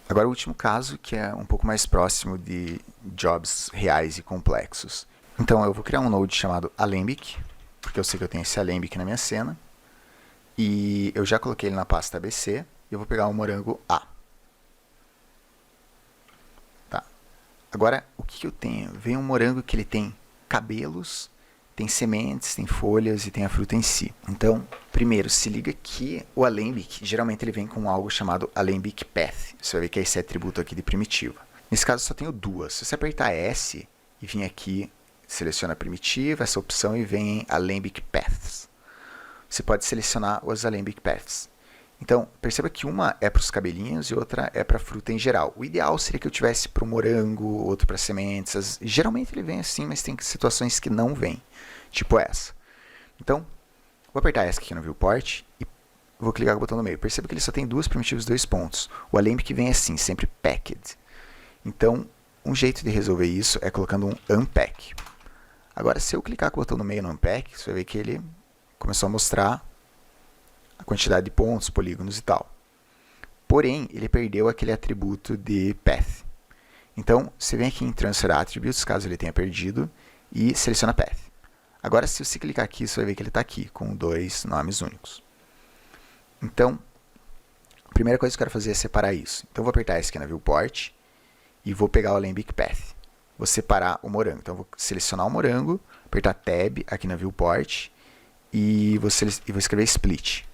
Agora o último caso, que é um pouco mais próximo de jobs reais e complexos. Então eu vou criar um node chamado Alembic, porque eu sei que eu tenho esse Alembic na minha cena. E eu já coloquei ele na pasta ABC, e eu vou pegar o morango A. Tá. Agora, o que eu tenho? Vem um morango que ele tem cabelos, tem sementes, tem folhas e tem a fruta em si. Então, primeiro, se liga que o Alembic, geralmente ele vem com algo chamado Alembic Path. Você vai ver que é esse atributo aqui de primitiva. Nesse caso, eu só tenho duas. Se você apertar S e vir aqui, seleciona a primitiva, essa opção, e vem em Alembic Paths. Você pode selecionar os Alembic Paths. Então, perceba que uma é para os cabelinhos e outra é para a fruta em geral. O ideal seria que eu tivesse para o morango, outro para sementes. Geralmente ele vem assim, mas tem situações que não vem, tipo essa. Então, vou apertar essa aqui no viewport e vou clicar com o botão no meio. Perceba que ele só tem duas primitivas e 2 pontos. O Alembic vem assim, sempre packed. Então, um jeito de resolver isso é colocando um unpack. Agora, se eu clicar com o botão no meio no unpack, você vai ver que ele começou a mostrar a quantidade de pontos, polígonos e tal. Porém, ele perdeu aquele atributo de path. Então, você vem aqui em Transfer Attributes, caso ele tenha perdido, e seleciona path. Agora, se você clicar aqui, você vai ver que ele está aqui, com 2 nomes únicos. Então, a primeira coisa que eu quero fazer é separar isso. Então, eu vou apertar esse aqui na Viewport e vou pegar o Alembic Path. Vou separar o morango. Então, eu vou selecionar o morango, apertar Tab aqui na Viewport e vou escrever Split.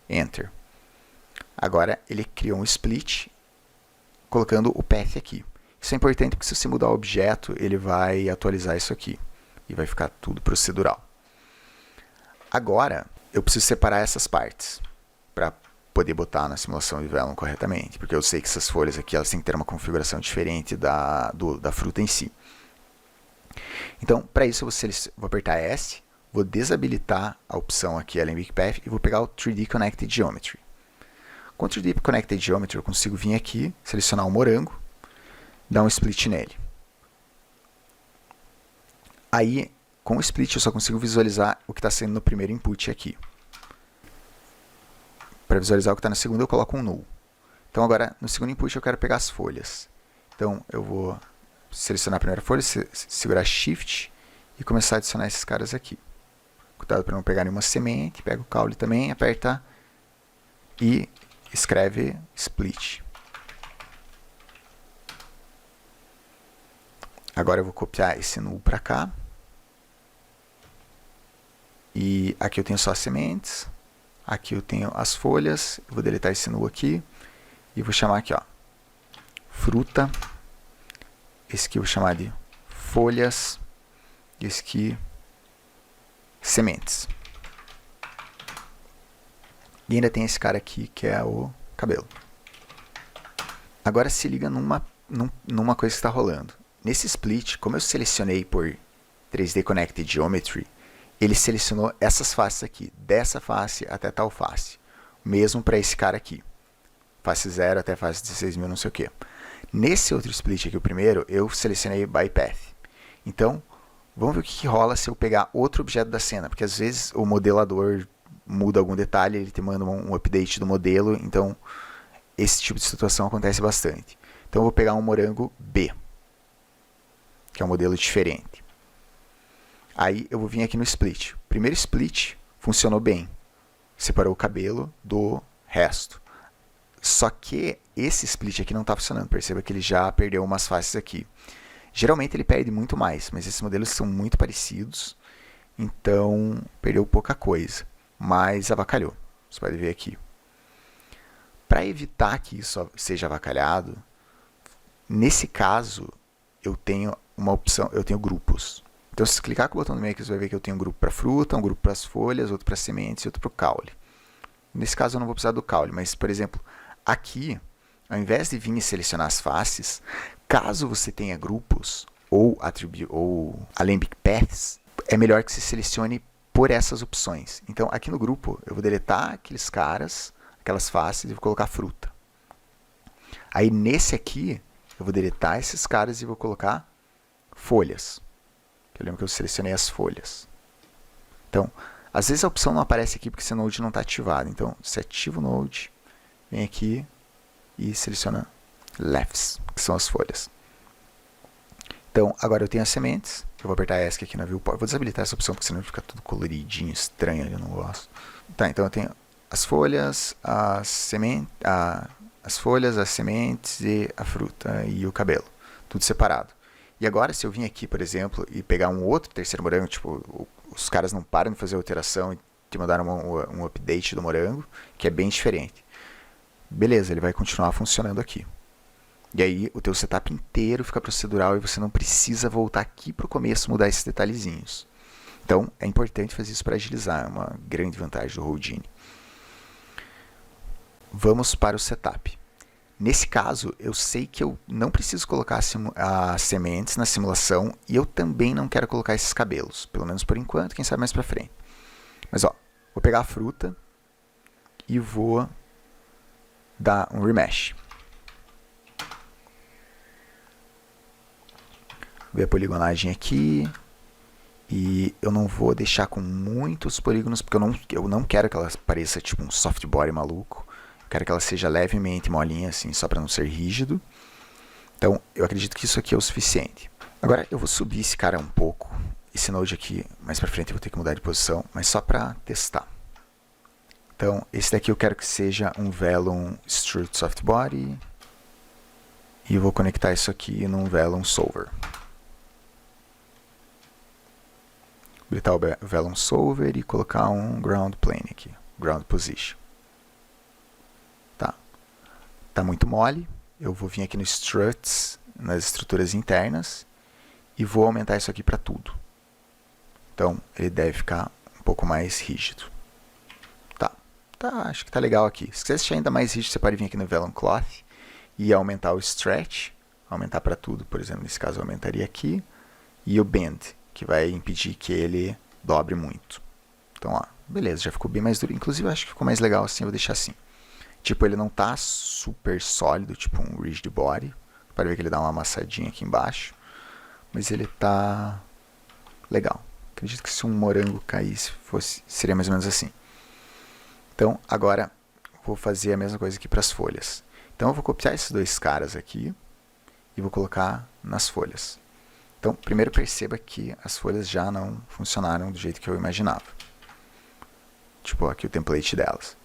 Enter. Agora ele criou um split colocando o path aqui. Isso é importante porque se você mudar o objeto, ele vai atualizar isso aqui e vai ficar tudo procedural. Agora eu preciso separar essas partes para poder botar na simulação de Vellum corretamente, porque eu sei que essas folhas aqui elas têm que ter uma configuração diferente da fruta em si. Então, para isso eu vou apertar S, vou desabilitar a opção aqui Alembic Path e vou pegar o 3D Connected Geometry. Com o 3D Connected Geometry eu consigo vir aqui, selecionar o morango, dar um split nele. Aí, com o split eu só consigo visualizar o que está sendo no primeiro input aqui. Para visualizar o que está no segundo eu coloco um null. Então agora, no segundo input eu quero pegar as folhas. Então eu vou selecionar a primeira folha, segurar Shift e começar a adicionar esses caras aqui. Cuidado para não pegar nenhuma semente, pega o caule também, aperta e escreve split. Agora eu vou copiar esse null para cá. E aqui eu tenho só as sementes, aqui eu tenho as folhas, eu vou deletar esse null aqui e vou chamar aqui, ó, fruta. Esse aqui eu vou chamar de folhas, e esse aqui sementes. E ainda tem esse cara aqui que é o cabelo. Agora se liga numa coisa que está rolando. Nesse split, como eu selecionei por 3D Connected Geometry, ele selecionou essas faces aqui, dessa face até tal face. Mesmo para esse cara aqui. Face 0 até face 16.000, não sei o que. Nesse outro split aqui, o primeiro, eu selecionei by path. Então, vamos ver o que rola se eu pegar outro objeto da cena, porque às vezes o modelador muda algum detalhe, ele te manda um update do modelo, então esse tipo de situação acontece bastante. Então eu vou pegar um morango B, que é um modelo diferente. Aí eu vou vir aqui no split. O primeiro split funcionou bem, separou o cabelo do resto. Só que esse split aqui não está funcionando, perceba que ele já perdeu umas faces aqui. Geralmente ele perde muito mais, mas esses modelos são muito parecidos, então perdeu pouca coisa, mas avacalhou. Você pode ver aqui. Para evitar que isso seja avacalhado, nesse caso eu tenho uma opção, eu tenho grupos. Então se clicar com o botão do meio aqui, você vai ver que eu tenho um grupo para fruta, um grupo para as folhas, outro para sementes e outro para o caule. Nesse caso eu não vou precisar do caule, mas por exemplo, aqui, ao invés de vir e selecionar as faces, caso você tenha grupos ou Alembic Paths, é melhor que você selecione por essas opções. Então, aqui no grupo, eu vou deletar aqueles caras, aquelas faces, e vou colocar fruta. Aí, nesse aqui, eu vou deletar esses caras e vou colocar folhas. Eu lembro que eu selecionei as folhas. Então, às vezes a opção não aparece aqui porque esse node não está ativado. Então, você ativa o node, vem aqui e seleciona leaves, que são as folhas. Então, agora eu tenho as sementes. Eu vou apertar ESC aqui na viewport. Eu vou desabilitar essa opção, porque senão fica tudo coloridinho, estranho ali, eu não gosto. Tá, então eu tenho as folhas, as folhas, as sementes e a fruta e o cabelo. Tudo separado. E agora, se eu vim aqui, por exemplo, e pegar um outro terceiro morango, tipo, os caras não param de fazer alteração e te mandaram um update do morango, que é bem diferente. Beleza, ele vai continuar funcionando aqui. E aí o teu setup inteiro fica procedural e você não precisa voltar aqui para o começo e mudar esses detalhezinhos. Então é importante fazer isso para agilizar, é uma grande vantagem do Houdini. Vamos para o setup. Nesse caso, eu sei que eu não preciso colocar as sementes na simulação e eu também não quero colocar esses cabelos, pelo menos por enquanto, quem sabe mais para frente. Mas ó, vou pegar a fruta e vou dar um remesh. Ver a poligonagem aqui. E eu não vou deixar com muitos polígonos, porque eu não quero que ela pareça tipo um softbody maluco. Eu quero que ela seja levemente molinha, assim, só para não ser rígido. Então, eu acredito que isso aqui é o suficiente. Agora, eu vou subir esse cara um pouco. Esse node aqui, mais para frente eu vou ter que mudar de posição, mas só para testar. Então, esse daqui eu quero que seja um Vellum Strut Softbody. E eu vou conectar isso aqui num Vellum Solver. Habilitar o Vellum Solver e colocar um Ground Plane aqui, Ground Position. Tá muito mole, eu vou vir aqui no Struts, nas estruturas internas, e vou aumentar isso aqui para tudo. Então, ele deve ficar um pouco mais rígido. Acho que tá legal aqui. Se quiser deixar ainda mais rígido, você pode vir aqui no Vellum Cloth e aumentar o Stretch, aumentar para tudo, por exemplo, nesse caso eu aumentaria aqui, e o Bend, que vai impedir que ele dobre muito. Então, ó, beleza, já ficou bem mais duro. Inclusive, eu acho que ficou mais legal assim, eu vou deixar assim. Tipo, ele não tá super sólido, tipo um rigid body. Pode ver que ele dá uma amassadinha aqui embaixo. Mas ele tá legal. Acredito que se um morango caísse, seria mais ou menos assim. Então, agora, vou fazer a mesma coisa aqui para as folhas. Então, eu vou copiar esses dois caras aqui e vou colocar nas folhas. Então, primeiro perceba que as folhas já não funcionaram do jeito que eu imaginava. Tipo, aqui o template delas.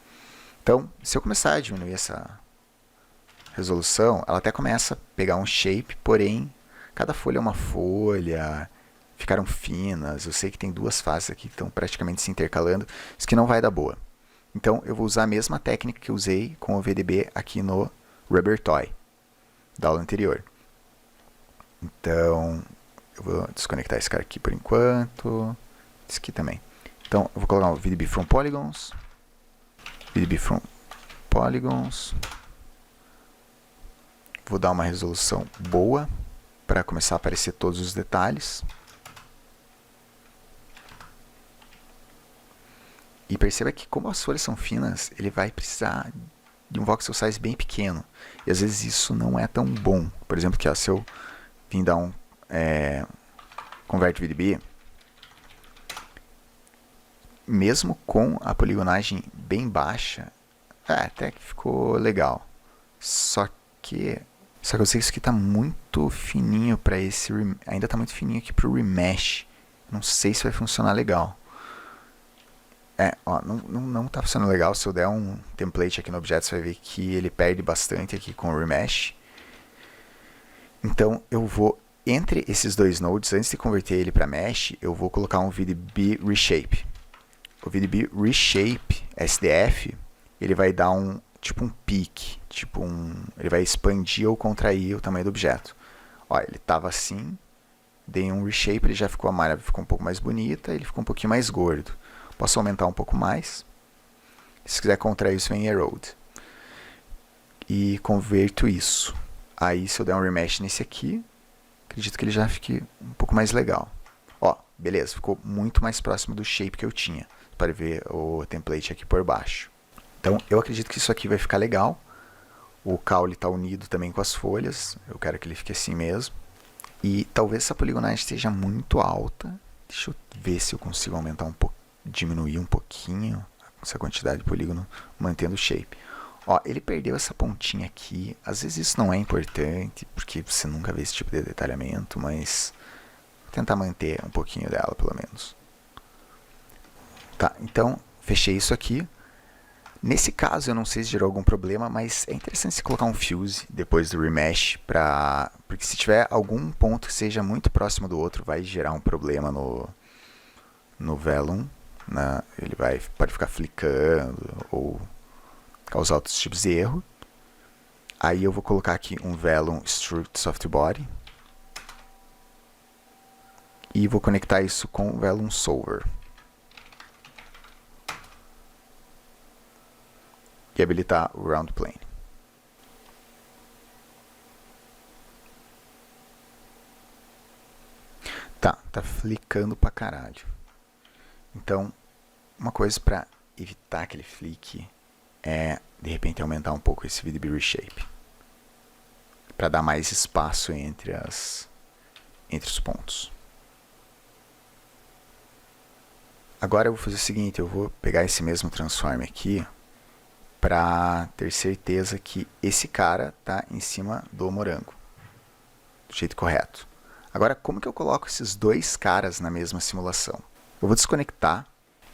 Então, se eu começar a diminuir essa resolução, ela até começa a pegar um shape, porém, cada folha é uma folha, ficaram finas. Eu sei que tem duas faces aqui que estão praticamente se intercalando, isso que não vai dar boa. Então, eu vou usar a mesma técnica que eu usei com o VDB aqui no Rubber Toy, da aula anterior. Então, eu vou desconectar esse cara aqui por enquanto. Esse aqui também. Então, eu vou colocar o VDB from Polygons. VDB from Polygons. Vou dar uma resolução boa para começar a aparecer todos os detalhes. E perceba que como as folhas são finas, ele vai precisar de um voxel size bem pequeno. E às vezes isso não é tão bom. Por exemplo, que se eu vim dar um Convert VDB, mesmo com a poligonagem bem baixa, até que ficou legal. Só que eu sei que isso aqui está muito fininho para esse, ainda está muito fininho aqui para o remesh. Não sei se vai funcionar legal. Não está funcionando legal. Se eu der um template aqui no objeto, você vai ver que ele perde bastante aqui com o remesh. Então eu vou, entre esses dois nodes, antes de converter ele para mesh, eu vou colocar um VDB Reshape. O VDB Reshape SDF, ele vai dar tipo um peak, ele vai expandir ou contrair o tamanho do objeto. Ó, ele estava assim, dei um reshape, ele já ficou, a malha ficou um pouco mais bonita, ele ficou um pouquinho mais gordo. Posso aumentar um pouco mais. Se quiser contrair isso, vem Erode. E converto isso. Aí, se eu der um remesh nesse aqui, acredito que ele já fique um pouco mais legal. Ó, beleza, ficou muito mais próximo do shape que eu tinha. Para ver o template aqui por baixo. Então, eu acredito que isso aqui vai ficar legal. O caule está unido também com as folhas. Eu quero que ele fique assim mesmo. E talvez essa poligonagem esteja muito alta. Deixa eu ver se eu consigo aumentar um pouco, diminuir um pouquinho essa quantidade de polígono, mantendo o shape. Ó, ele perdeu essa pontinha aqui. Às vezes isso não é importante, porque você nunca vê esse tipo de detalhamento, mas vou tentar manter um pouquinho dela, pelo menos. Tá, então fechei isso aqui. Nesse caso, eu não sei se gerou algum problema, mas é interessante você colocar um fuse depois do remesh, porque se tiver algum ponto que seja muito próximo do outro, vai gerar um problema no Velum. Ele pode ficar flicando ou causar outros tipos de erro. Aí eu vou colocar aqui um Velum Struct Softbody e vou conectar isso com o Velum Solver. E habilitar o Round Plane. Tá flicando pra caralho. Então, uma coisa para evitar aquele flick é, de repente, aumentar um pouco esse VDB Reshape. Para dar mais espaço entre os pontos. Agora eu vou fazer o seguinte, eu vou pegar esse mesmo transform aqui para ter certeza que esse cara está em cima do morango, do jeito correto. Agora, como que eu coloco esses dois caras na mesma simulação? Eu vou desconectar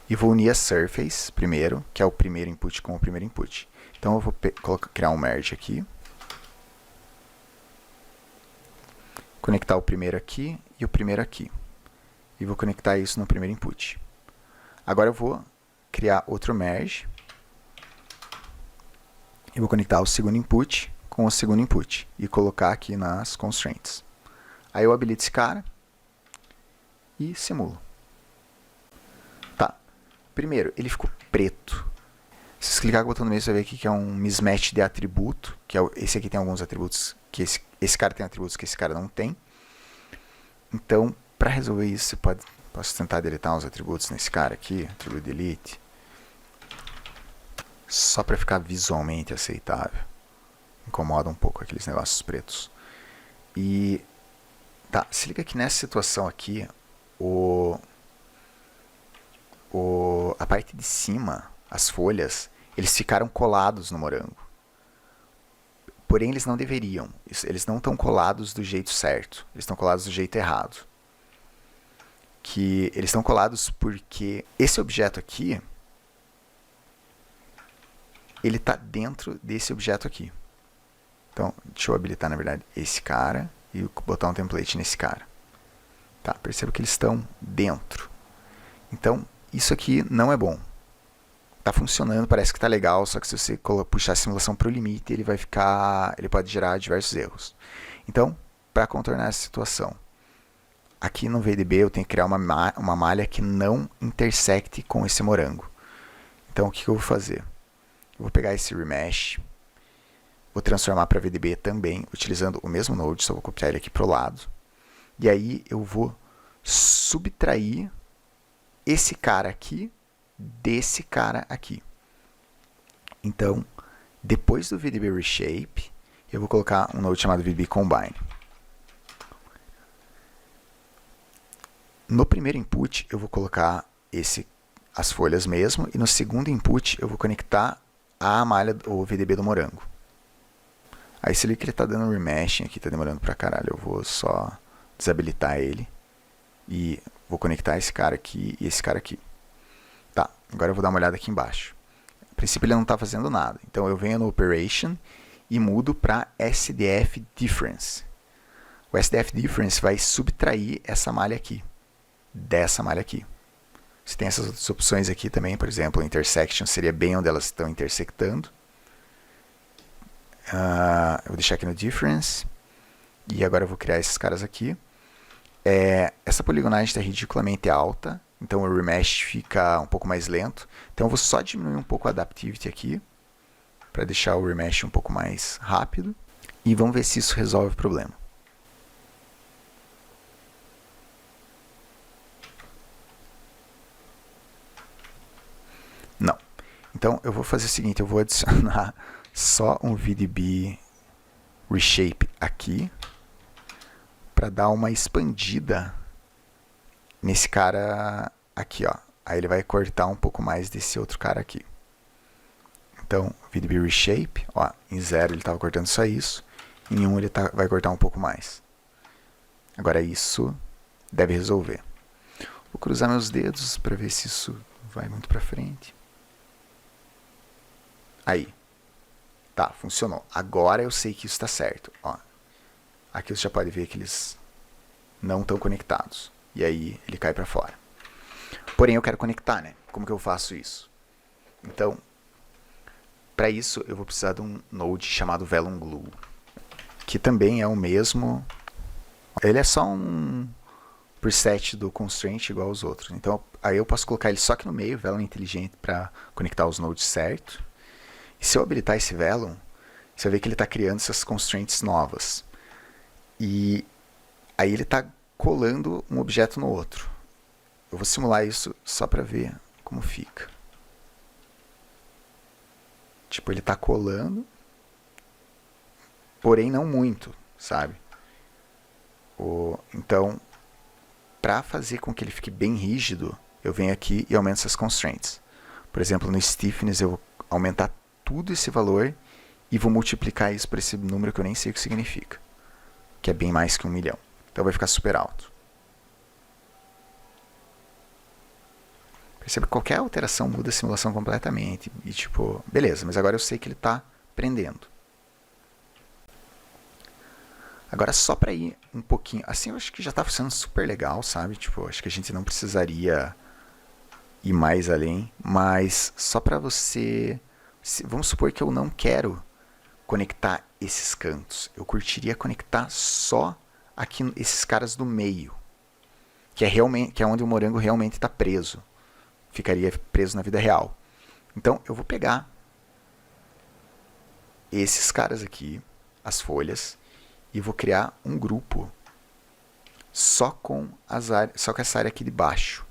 e vou unir a surface primeiro, que é o primeiro input com o primeiro input. Então eu vou criar um merge aqui, conectar o primeiro aqui e o primeiro aqui, e vou conectar isso no primeiro input. Agora eu vou criar outro merge, e vou conectar o segundo input com o segundo input e colocar aqui nas constraints. Aí eu habilito esse cara e simulo. Tá. Primeiro, ele ficou preto. Se você clicar com o botão no meio, você vai ver aqui que é um mismatch de atributo, que esse aqui tem alguns atributos que esse cara tem atributos que esse cara não tem. Então, para resolver isso, posso tentar deletar uns atributos nesse cara aqui, atributo delete. Só para ficar visualmente aceitável. Incomoda um pouco aqueles negócios pretos. E tá, se liga que nessa situação aqui, a parte de cima, as folhas, eles ficaram colados no morango. Porém, eles não deveriam. Eles não estão colados do jeito certo. Eles estão colados do jeito errado. Eles estão colados porque esse objeto aqui ele está dentro desse objeto aqui. Então, deixa eu habilitar, na verdade, esse cara e botar um template nesse cara. Tá, perceba que eles estão dentro. Então, isso aqui não é bom. Está funcionando, parece que está legal, só que se você puxar a simulação para o limite, ele pode gerar diversos erros. Então, para contornar essa situação, aqui no VDB eu tenho que criar uma malha que não intersecte com esse morango. Então, o que eu vou fazer? Eu vou pegar esse remesh, vou transformar para VDB também, utilizando o mesmo node, só vou copiar ele aqui para o lado. E aí eu vou subtrair esse cara aqui desse cara aqui. Então, depois do VDB Reshape, eu vou colocar um node chamado VDB Combine. No primeiro input, eu vou colocar as folhas mesmo, e no segundo input, eu vou conectar a malha, o VDB do morango. Aí se liga que ele está dando um remeshing aqui, está demorando pra caralho. Eu vou só desabilitar ele e vou conectar esse cara aqui e esse cara aqui. Tá, agora eu vou dar uma olhada aqui embaixo. A princípio ele não está fazendo nada. Então eu venho no Operation e mudo para SDF Difference. O SDF Difference vai subtrair essa malha aqui, dessa malha aqui. Você tem essas outras opções aqui também, por exemplo, intersection seria bem onde elas estão intersectando. Eu vou deixar aqui no difference. E agora eu vou criar esses caras aqui. Essa poligonagem está ridiculamente alta, então o remesh fica um pouco mais lento. Então eu vou só diminuir um pouco a adaptivity aqui, para deixar o remesh um pouco mais rápido. E vamos ver se isso resolve o problema. Não. Então eu vou fazer o seguinte, eu vou adicionar só um VDB Reshape aqui, para dar uma expandida nesse cara aqui, ó. Aí ele vai cortar um pouco mais desse outro cara aqui. Então, VDB Reshape, ó, em 0 ele estava cortando só isso, em 1 ele vai cortar um pouco mais. Agora isso deve resolver. Vou cruzar meus dedos para ver se isso vai muito para frente. Aí. Tá, funcionou. Agora eu sei que isso está certo. Ó, aqui você já pode ver que eles não estão conectados. E aí ele cai para fora. Porém, eu quero conectar, né? Como que eu faço isso? Então, para isso eu vou precisar de um node chamado Velum Glue, que também é o mesmo. Ele é só um preset do constraint igual aos outros. Então, aí eu posso colocar ele só aqui no meio, Velum inteligente, para conectar os nodes certo. E se eu habilitar esse Velum, você vai ver que ele está criando essas constraints novas. E aí ele está colando um objeto no outro. Eu vou simular isso só para ver como fica. Tipo, ele está colando, porém não muito, sabe? Então, para fazer com que ele fique bem rígido, eu venho aqui e aumento essas constraints. Por exemplo, no stiffness eu vou aumentar tudo esse valor e vou multiplicar isso por esse número que eu nem sei o que significa, que é bem mais que 1 milhão. Então vai ficar super alto. Percebe que qualquer alteração muda a simulação completamente. E tipo, beleza, mas agora eu sei que ele está prendendo. Agora só para ir um pouquinho, assim eu acho que já está funcionando super legal, sabe? Tipo, acho que a gente não precisaria ir mais além, mas só para você, vamos supor que eu não quero conectar esses cantos. Eu curtiria conectar só aqui esses caras do meio, que é onde o morango realmente está preso. Ficaria preso na vida real. Então eu vou pegar esses caras aqui, as folhas, e vou criar um grupo só com essa área aqui de baixo.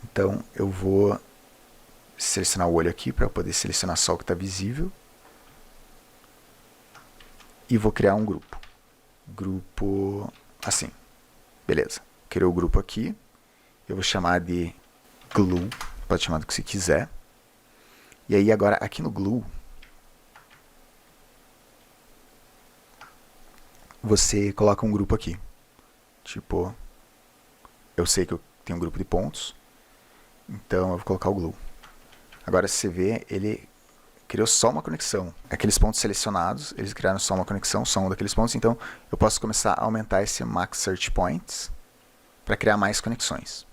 Então eu vou selecionar o olho aqui para poder selecionar só o que está visível. E vou criar um grupo. Grupo assim. Beleza. Criei o grupo aqui. Eu vou chamar de glue. Pode chamar do que você quiser. E aí agora aqui no glue, você coloca um grupo aqui. Tipo, eu sei que eu tenho um grupo de pontos. Então eu vou colocar o glue. Agora se você vê, ele criou só uma conexão. Aqueles pontos selecionados, eles criaram só uma conexão, só um daqueles pontos. Então eu posso começar a aumentar esse max search points para criar mais conexões.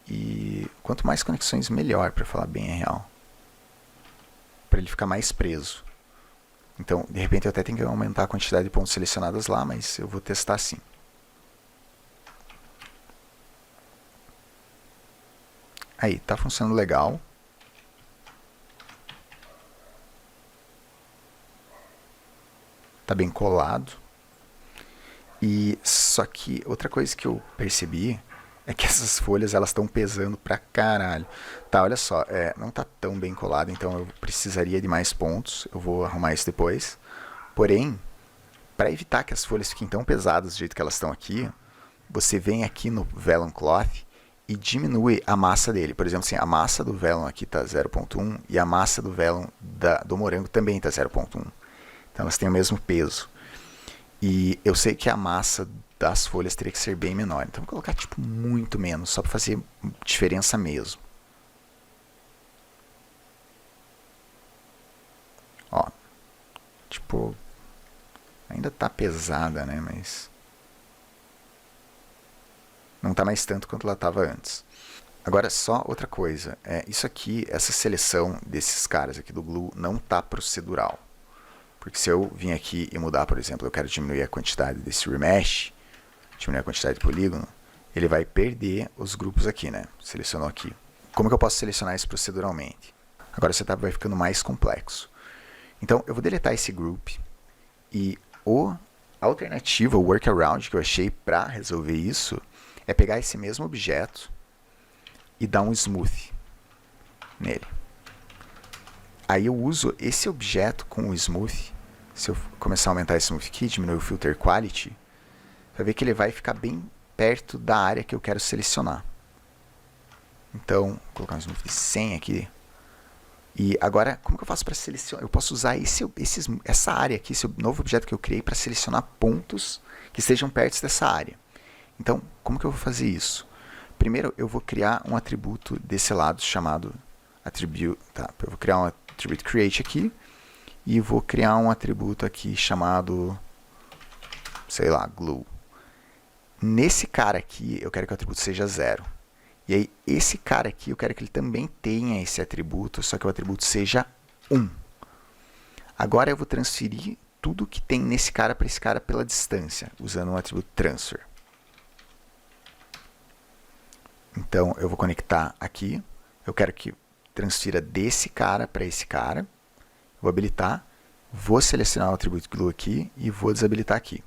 E quanto mais conexões, melhor, para falar bem a real. Para ele ficar mais preso. Então, de repente eu até tenho que aumentar a quantidade de pontos selecionados lá, mas eu vou testar assim. Aí, tá funcionando legal. Tá bem colado. E só que outra coisa que eu percebi é que essas folhas elas estão pesando pra caralho. Tá, olha só, não tá tão bem colado, então eu precisaria de mais pontos. Eu vou arrumar isso depois. Porém, para evitar que as folhas fiquem tão pesadas do jeito que elas estão aqui, você vem aqui no Velum Cloth e diminui a massa dele. Por exemplo, assim, a massa do Velum aqui está 0.1 e a massa do Velum do morango também está 0.1. Então elas têm o mesmo peso. E eu sei que a massa das folhas teria que ser bem menor. Então vou colocar tipo muito menos, só para fazer diferença mesmo. Ó, tipo, ainda tá pesada, né? Mas não tá mais tanto quanto ela estava antes. Agora só outra coisa, isso aqui, essa seleção desses caras aqui do glue não tá procedural. Porque se eu vim aqui e mudar, por exemplo, eu quero diminuir a quantidade desse remesh, diminuir a quantidade de polígono, ele vai perder os grupos aqui, né? Selecionou aqui. Como que eu posso selecionar isso proceduralmente? Agora o setup vai ficando mais complexo. Então eu vou deletar esse group e a alternativa, o workaround que eu achei para resolver isso é pegar esse mesmo objeto e dar um smooth nele. Aí eu uso esse objeto com o smooth. Se eu começar a aumentar esse smooth aqui, diminuir o filter quality, vai ver que ele vai ficar bem perto da área que eu quero selecionar. Então, vou colocar um smooth de 100 aqui, E agora, como que eu faço para selecionar? Eu posso usar essa área aqui, esse novo objeto que eu criei, para selecionar pontos que estejam perto dessa área. Então, como que eu vou fazer isso? Primeiro, eu vou criar um atributo desse lado chamado attribute. Tá, eu vou criar um attribute create aqui e vou criar um atributo aqui chamado, sei lá, glue. Nesse cara aqui, eu quero que o atributo seja 0. E aí, esse cara aqui, eu quero que ele também tenha esse atributo, só que o atributo seja 1. Agora eu vou transferir tudo que tem nesse cara para esse cara pela distância, usando um atributo transfer. Então, eu vou conectar aqui. Eu quero que transfira desse cara para esse cara. Vou habilitar. Vou selecionar o atributo glue aqui e vou desabilitar aqui.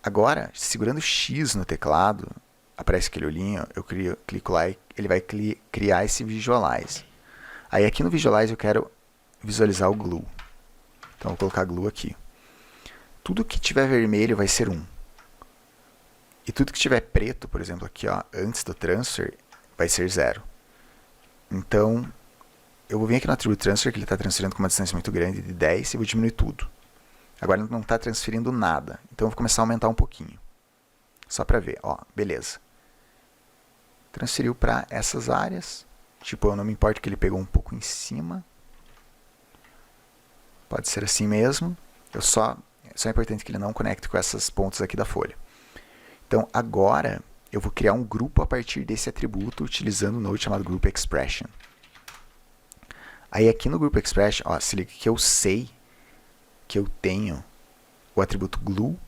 Agora, segurando X no teclado, aparece aquele olhinho, eu clico lá e ele vai criar esse visualize. Aí aqui no visualize eu quero visualizar o glue. Então, eu vou colocar glue aqui. Tudo que tiver vermelho vai ser 1. E tudo que tiver preto, por exemplo, aqui ó, antes do transfer, vai ser 0. Então, eu vou vir aqui no atributo transfer, que ele está transferindo com uma distância muito grande, de 10, e vou diminuir tudo. Agora ele não está transferindo nada, então eu vou começar a aumentar um pouquinho. Só para ver, ó, beleza. Transferiu para essas áreas. Tipo, eu não me importo que ele pegou um pouco em cima. Pode ser assim mesmo. Só é importante que ele não conecte com esses pontos aqui da folha. Então, agora, eu vou criar um grupo a partir desse atributo, utilizando um node chamado Group Expression. Aí, aqui no Group Expression, ó, se liga que eu sei que eu tenho o atributo glue.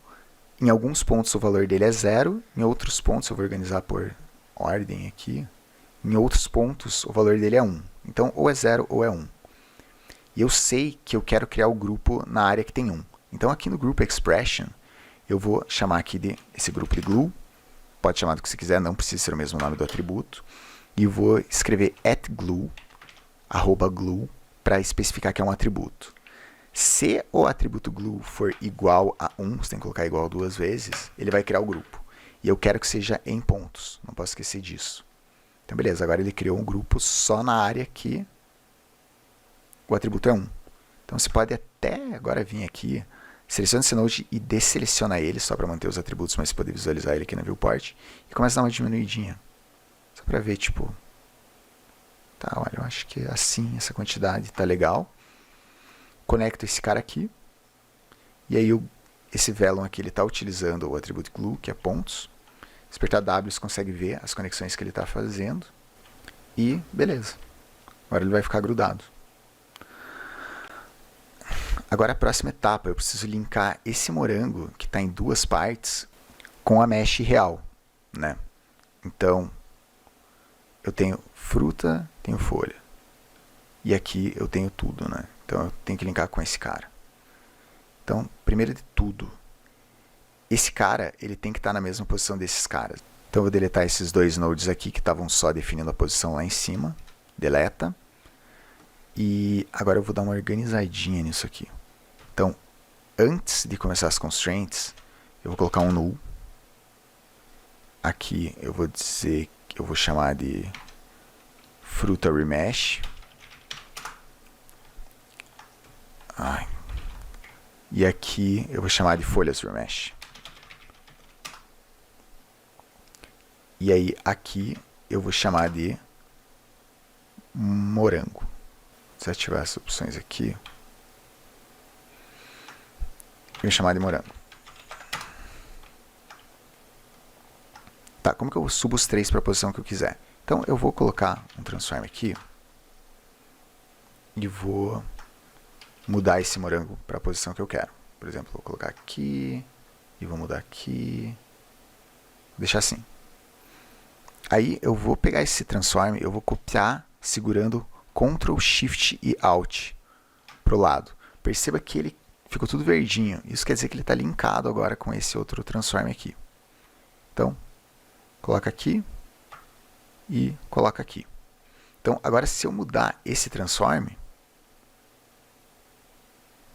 Em alguns pontos o valor dele é 0, em outros pontos, eu vou organizar por ordem aqui, em outros pontos o valor dele é 1. Então, ou é 0 ou é 1. E eu sei que eu quero criar o grupo na área que tem 1. Então, aqui no Group Expression, eu vou chamar aqui esse grupo de glue, pode chamar do que você quiser, não precisa ser o mesmo nome do atributo, e vou escrever @glue, @glue, para especificar que é um atributo. Se o atributo glue for igual a 1, você tem que colocar igual 2 vezes, ele vai criar o grupo. E eu quero que seja em pontos, não posso esquecer disso. Então, beleza, agora ele criou um grupo só na área que o atributo é 1. Então, você pode até agora vir aqui, seleciona esse node e desseleciona ele, só para manter os atributos, mas você pode visualizar ele aqui na viewport. E começa a dar uma diminuidinha. Só para ver, tipo... Tá, olha, eu acho que assim, essa quantidade tá legal. Conecto esse cara aqui. E aí, esse Velum aqui, ele está utilizando o atributo glue, que é pontos. Se apertar W, você consegue ver as conexões que ele está fazendo. E beleza. Agora ele vai ficar grudado. Agora a próxima etapa, eu preciso linkar esse morango, que está em duas partes, com a mesh real, né? Então, eu tenho fruta, tenho folha. E aqui eu tenho tudo, né? Então eu tenho que linkar com esse cara. Então, primeiro de tudo, esse cara, ele tem que estar na mesma posição desses caras. Então eu vou deletar esses dois nodes aqui, que estavam só definindo a posição lá em cima. Deleta. E agora eu vou dar uma organizadinha nisso aqui. Então, antes de começar as constraints, eu vou colocar um null. Aqui eu vou dizer que eu vou chamar de fruta remesh. E aqui eu vou chamar de folhas remesh. E aí aqui eu vou chamar de morango. Desativar essas opções aqui. Eu vou chamar de morango. Tá, como que eu subo os três para a posição que eu quiser? Então eu vou colocar um transform aqui. E vou mudar esse morango para a posição que eu quero. Por exemplo, vou colocar aqui. E vou mudar aqui. Vou deixar assim. Aí eu vou pegar esse transform, eu vou copiar segurando Ctrl, Shift e Alt para o lado. Perceba que ele ficou tudo verdinho. Isso quer dizer que ele está linkado agora com esse outro transform aqui. Então, coloca aqui e coloca aqui. Então, agora se eu mudar esse transform,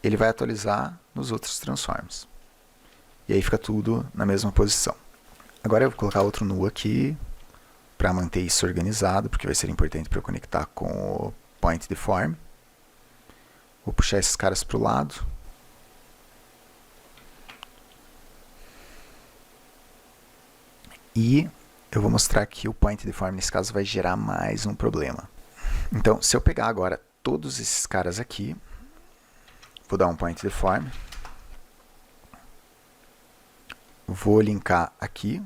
ele vai atualizar nos outros transforms. E aí fica tudo na mesma posição. Agora eu vou colocar outro null aqui, para manter isso organizado, porque vai ser importante para eu conectar com o point deform. Vou puxar esses caras para o lado. E eu vou mostrar que o Point Deform, nesse caso, vai gerar mais um problema. Então, se eu pegar agora todos esses caras aqui, vou dar um Point Deform, vou linkar aqui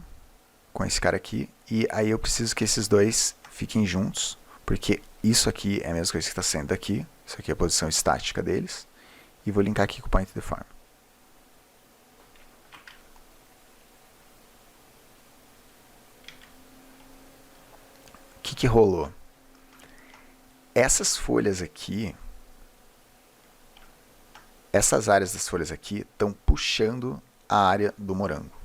com esse cara aqui, e aí eu preciso que esses dois fiquem juntos, porque isso aqui é a mesma coisa que está saindo daqui, isso aqui é a posição estática deles, e vou linkar aqui com o Point Deform. O que rolou? Essas folhas aqui, essas áreas das folhas aqui estão puxando a área do morango.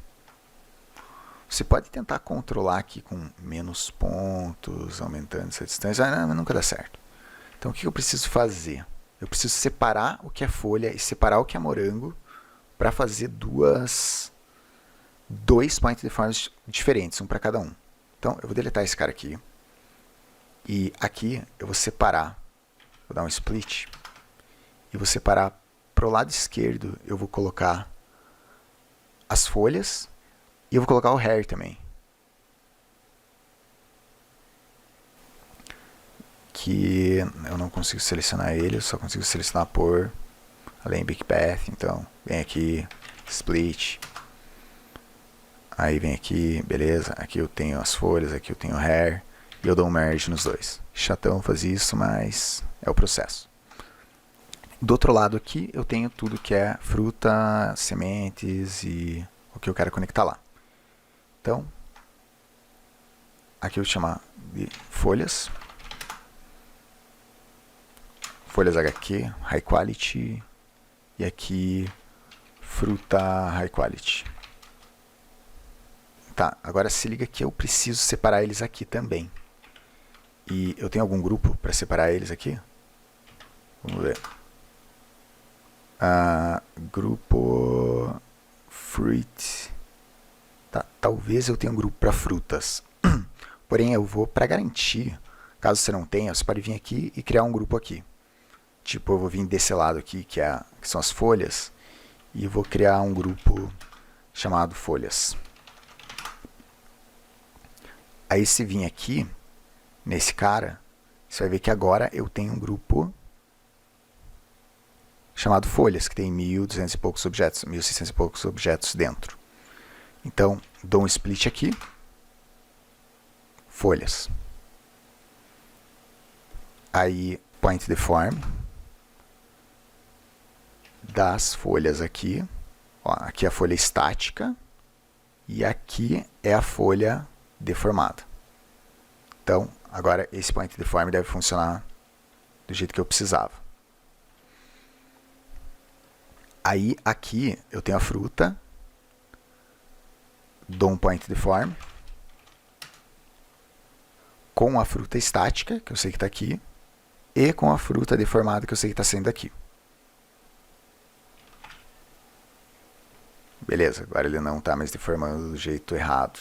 Você pode tentar controlar aqui com menos pontos, aumentando essa distância, mas nunca dá certo. Então o que eu preciso fazer? Eu preciso separar o que é folha e separar o que é morango para fazer dois point deforms diferentes, um para cada um. Então eu vou deletar esse cara aqui. E aqui eu vou separar, vou dar um split, e vou separar para o lado esquerdo, eu vou colocar as folhas, e eu vou colocar o hair também. Que eu não consigo selecionar ele, eu só consigo selecionar por Alembic Path, então vem aqui, split, aí vem aqui, beleza, aqui eu tenho as folhas, aqui eu tenho o hair, e eu dou um merge nos dois. Chatão fazer isso, mas é o processo. Do outro lado aqui eu tenho tudo que é fruta, sementes e o que eu quero conectar lá. Então, aqui eu vou chamar de folhas. Folhas HQ, High Quality. E aqui, fruta High Quality. Tá, agora se liga que eu preciso separar eles aqui também. E eu tenho algum grupo para separar eles aqui? Vamos ver. Grupo Fruit. Tá, talvez eu tenha um grupo para frutas. Porém, eu vou, para garantir, caso você não tenha, você pode vir aqui e criar um grupo aqui. Tipo, eu vou vir desse lado aqui, que são as folhas, e vou criar um grupo chamado folhas. Aí se vir aqui, nesse cara, você vai ver que agora eu tenho um grupo chamado folhas, que tem 1.200 e poucos objetos, 1.600 e poucos objetos dentro. Então, dou um split aqui, folhas. Aí, Point Deform, das folhas aqui, ó, aqui é a folha estática, e aqui é a folha deformada. Então, agora esse Point Deform deve funcionar do jeito que eu precisava. Aí, aqui, eu tenho a fruta, dou um Point Deform, com a fruta estática, que eu sei que está aqui, e com a fruta deformada, que eu sei que está saindo daqui. Beleza, agora ele não está mais deformando do jeito errado.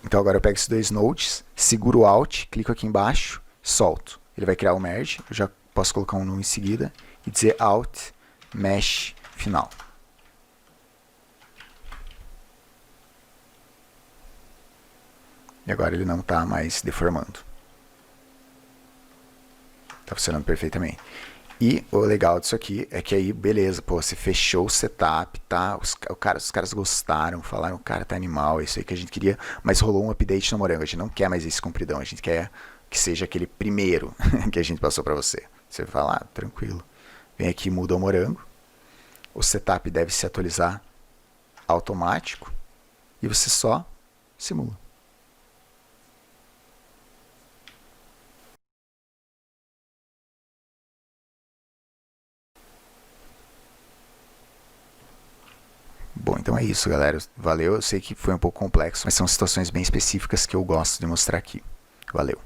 Então agora eu pego esses dois nodes, seguro o Alt, clico aqui embaixo, solto. Ele vai criar o merge, eu já posso colocar um nu em seguida e dizer Alt, Mesh, final. E agora ele não está mais deformando. Está funcionando perfeitamente. E o legal disso aqui é que aí, beleza, pô, você fechou o setup, tá? Os caras gostaram, falaram, cara, tá animal, é isso aí que a gente queria, mas rolou um update no Morango, a gente não quer mais esse compridão, a gente quer que seja aquele primeiro que a gente passou para você. Você vai falar, tranquilo. Vem aqui, muda o Morango, o setup deve se atualizar automático e você só simula. Bom, então é isso, galera. Valeu. Eu sei que foi um pouco complexo, mas são situações bem específicas que eu gosto de mostrar aqui. Valeu.